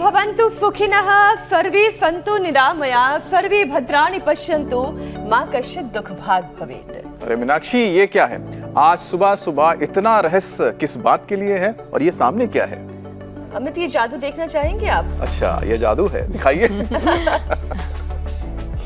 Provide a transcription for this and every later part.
भवन्तु सुखिनः सर्वे सन्तु निरामया सर्वे भद्राणि पश्यन्तु मां कश्चित् दुख भाग भवेत्। अरे मीनाक्षी, ये क्या है? आज सुबह सुबह इतना रहस्य किस बात के लिए है और ये सामने क्या है? अमित, ये जादू देखना चाहेंगे आप? अच्छा, ये जादू है, दिखाइए।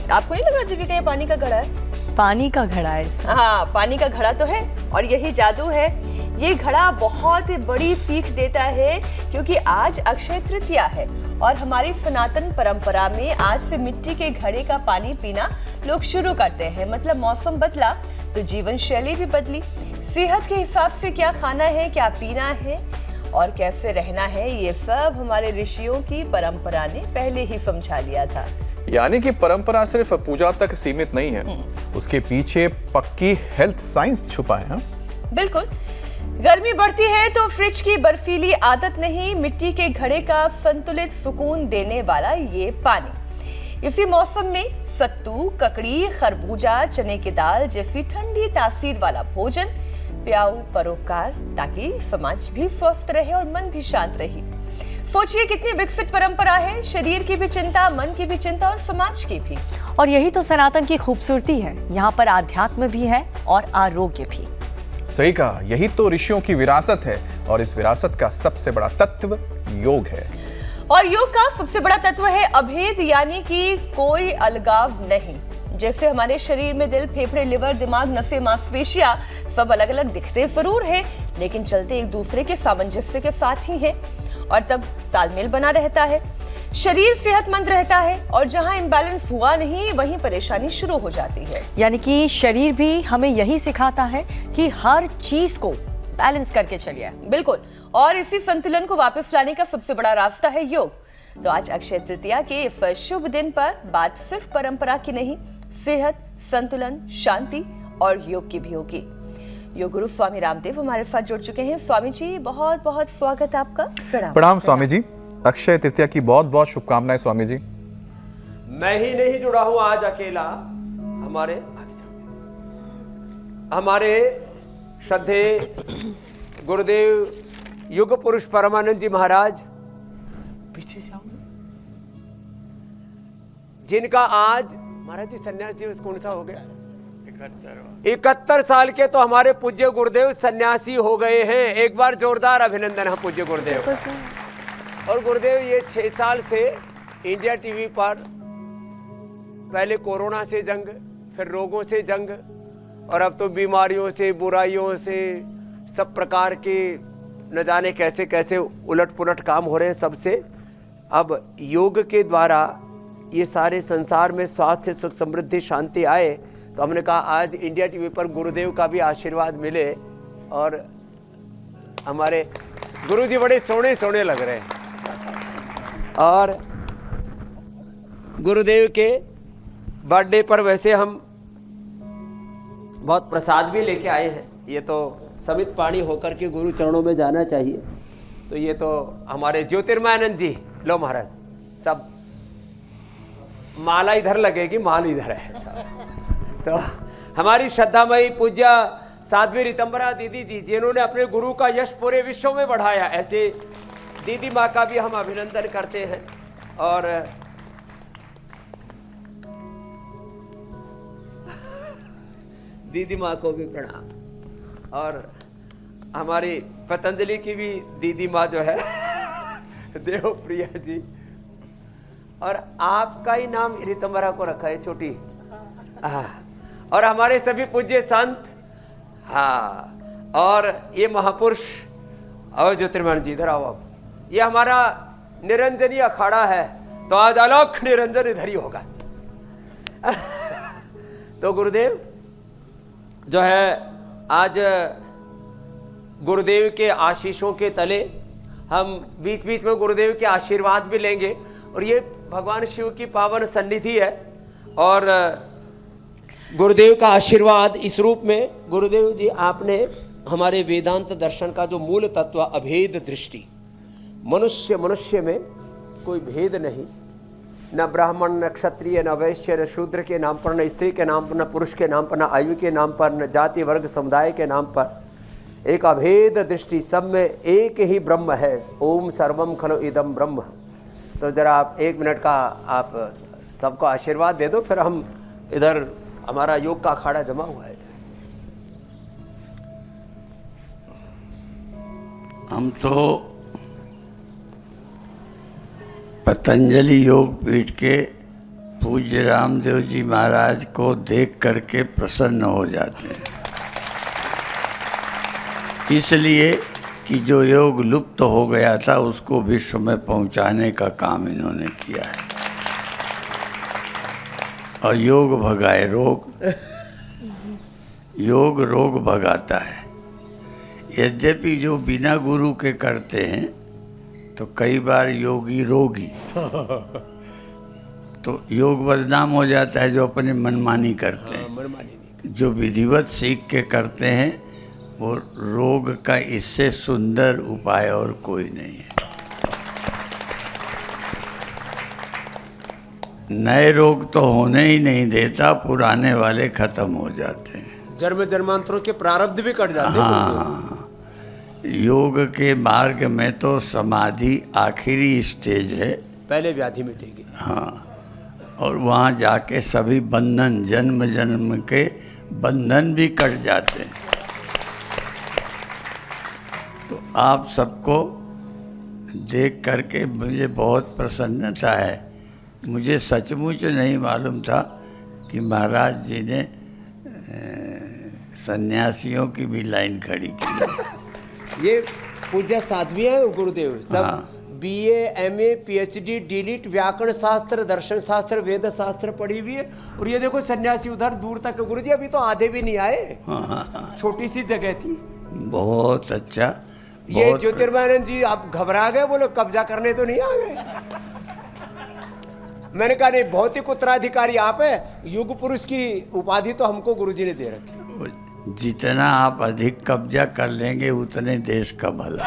आपको नहीं लग रहा दीपिका ये पानी का घड़ा है? पानी का घड़ा है इसमें। हाँ, पानी का घड़ा तो है और यही जादू है। ये घड़ा बहुत बड़ी सीख देता है क्योंकि आज अक्षय तृतीया है और हमारी सनातन परंपरा में आज से मिट्टी के घड़े का पानी पीना लोग शुरू करते हैं। मतलब मौसम बदला तो जीवन शैली भी बदली। सेहत के हिसाब से क्या खाना है, क्या पीना है और कैसे रहना है, ये सब हमारे ऋषियों की परंपरा ने पहले ही समझा लिया था। यानी कि परंपरा सिर्फ पूजा तक सीमित नहीं है, उसके पीछे पक्की हेल्थ साइंस छुपा है। बिल्कुल। गर्मी बढ़ती है तो फ्रिज की बर्फीली आदत नहीं, मिट्टी के घड़े का संतुलित सुकून देने वाला ये पानी। इसी मौसम में सत्तू, ककड़ी, खरबूजा, चने की दाल जैसी ठंडी तासीर वाला भोजन प्याऊ परोपकार, ताकि समाज भी स्वस्थ रहे और मन भी शांत रहे। सोचिए कितनी विकसित परंपरा है, शरीर की भी चिंता, मन की भी चिंता और समाज की भी। और यही तो सनातन की खूबसूरती है, यहाँ पर आध्यात्म भी है और आरोग्य भी। सही कहा, यही तो ऋषियों की विरासत है और इस विरासत का सबसे बड़ा तत्व योग है। और योग का सबसे बड़ा तत्व है अभेद, यानी कि कोई अलगाव नहीं। जैसे हमारे शरीर में दिल, फेफड़े, लिवर, दिमाग, नसें, मांसपेशियां सब अलग अलग दिखते जरूर है, लेकिन चलते एक दूसरे के सामंजस्य के साथ ही है और तब तालमेल बना रहता है, शरीर सेहतमंद रहता है और जहां इम्बैलेंस हुआ नहीं वहीं परेशानी शुरू हो जाती है। यानी कि शरीर भी हमें यही सिखाता है कि हर चीज को बैलेंस करके चलिए। बिल्कुल, और इसी संतुलन को वापस लाने का सबसे बड़ा रास्ता है योग। तो आज अक्षय तृतीया के इस शुभ दिन पर बात सिर्फ परंपरा की नहीं, सेहत, संतुलन, शांति और योग की भी होगी। योग गुरु स्वामी रामदेव हमारे साथ जुड़ चुके हैं। स्वामी जी, बहुत बहुत स्वागत आपका। प्रणाम स्वामी जी, अक्षय तृतीया की बहुत बहुत शुभकामनाएं स्वामी जी। मैं ही नहीं जुड़ा हूं आज अकेला, हमारे श्रद्धे गुरुदेव युग पुरुष परमानंद जी महाराज, पीछे से आओगे, जिनका आज महाराज जी सन्यास दिवस कौन सा हो गया? 71 साल के तो हमारे पूज्य गुरुदेव सन्यासी हो गए हैं। एक बार जोरदार अभिनंदन है पूज्य गुरुदेव। और गुरुदेव ये 6 साल से इंडिया टीवी पर पहले कोरोना से जंग, फिर रोगों से जंग और अब तो बीमारियों से, बुराइयों से, सब प्रकार के न जाने कैसे कैसे उलट पुलट काम हो रहे हैं सबसे। अब योग के द्वारा ये सारे संसार में स्वास्थ्य, सुख, समृद्धि, शांति आए, तो हमने कहा आज इंडिया टीवी पर गुरुदेव का भी आशीर्वाद मिले और हमारे गुरुजी बड़े सोने सोने लग रहे हैं। और गुरुदेव के बर्थडे पर वैसे हम बहुत प्रसाद भी लेके आए हैं। ये तो समित पानी होकर के गुरु चरणों में जाना चाहिए। तो ये तो हमारे ज्योतिर्मयानंद जी, लो महाराज, सब माला इधर लगेगी, माल इधर है। तो हमारी श्रद्धामयी पूज्य साध्वी रितंबरा दीदी जी, जिन्होंने अपने गुरु का यश पूरे विश्व में बढ़ाया, ऐसे दीदी माँ का भी हम अभिनंदन करते हैं। और दीदी माँ को भी प्रणाम। और हमारी पतंजलि की भी दीदी माँ जो है देव प्रिया जी, और आपका ही नाम रितंबरा को रखा है, छोटी। और हमारे सभी पूज्य संत, हाँ, और ये महापुरुष और ज्योतिर्मय जी, इधर आओ आप। ये हमारा निरंजनी अखाड़ा है, तो आज अलौक निरंजन इधर ही होगा। तो गुरुदेव जो है, आज गुरुदेव के आशीषों के तले हम बीच बीच में गुरुदेव के आशीर्वाद भी लेंगे। और ये भगवान शिव की पावन सन्निधि है और गुरुदेव का आशीर्वाद इस रूप में। गुरुदेव जी, आपने हमारे वेदांत दर्शन का जो मूल तत्व अभेद दृष्टि, मनुष्य में कोई भेद नहीं, न ब्राह्मण, न क्षत्रिय, न वैश्य, न शूद्र के नाम पर, न स्त्री के नाम पर, न पुरुष के नाम पर, न आयु के नाम पर, न जाति वर्ग समुदाय के नाम पर, एक अभेद दृष्टि, सब में एक ही ब्रह्म है। ओम सर्वम खलु इदम ब्रह्म। तो जरा आप 1 मिनट का आप सबको आशीर्वाद दे दो, फिर हम इधर हमारा योग का अखाड़ा जमा हुआ है। हम तो पतंजलि योग पीठ के पूज्य रामदेव जी महाराज को देख करके प्रसन्न हो जाते हैं, इसलिए कि जो योग लुप्त हो गया था उसको विश्व में पहुंचाने का काम इन्होंने किया है। और योग भगाए रोग, योग रोग भगाता है। यद्यपि जो बिना गुरु के करते हैं तो कई बार योगी रोगी, तो योग बदनाम हो जाता है जो अपने मनमानी करते हैं। जो विधिवत सीख के करते हैं वो रोग का इससे सुंदर उपाय और कोई नहीं है। नए रोग तो होने ही नहीं देता, पुराने वाले खत्म हो जाते हैं। जन्म जन्मांतरों के प्रारब्ध भी कट जाते हैं। हाँ, योग के मार्ग में तो समाधि आखिरी स्टेज है, पहले व्याधि मिटेगी। हाँ, और वहाँ जाके सभी बंधन, जन्म जन्म के बंधन भी कट जाते हैं। तो आप सबको देख करके मुझे बहुत प्रसन्नता है। मुझे सचमुच नहीं मालूम था कि महाराज जी ने सन्यासियों की भी लाइन खड़ी की। ये पूज्य साध्वी है गुरुदेव, सब हाँ। BA, MA, PhD, DLIT, व्याकरण शास्त्र, दर्शन शास्त्र, वेद शास्त्र पढ़ी हुई है। और ये देखो सन्यासी उधर दूर तक। गुरुजी अभी तो आधे भी नहीं आए, छोटी सी जगह थी। बहुत अच्छा। ये बहुत ज्योतिर्मयानंद जी आप घबरा गए, बोलो कब्जा करने तो नहीं आ गए। मैंने कहा नहीं, भौतिक उत्तराधिकारी आप है, युग पुरुष की उपाधि तो हमको गुरुजी ने दे रखी। जितना आप अधिक कब्जा कर लेंगे उतने देश का भला।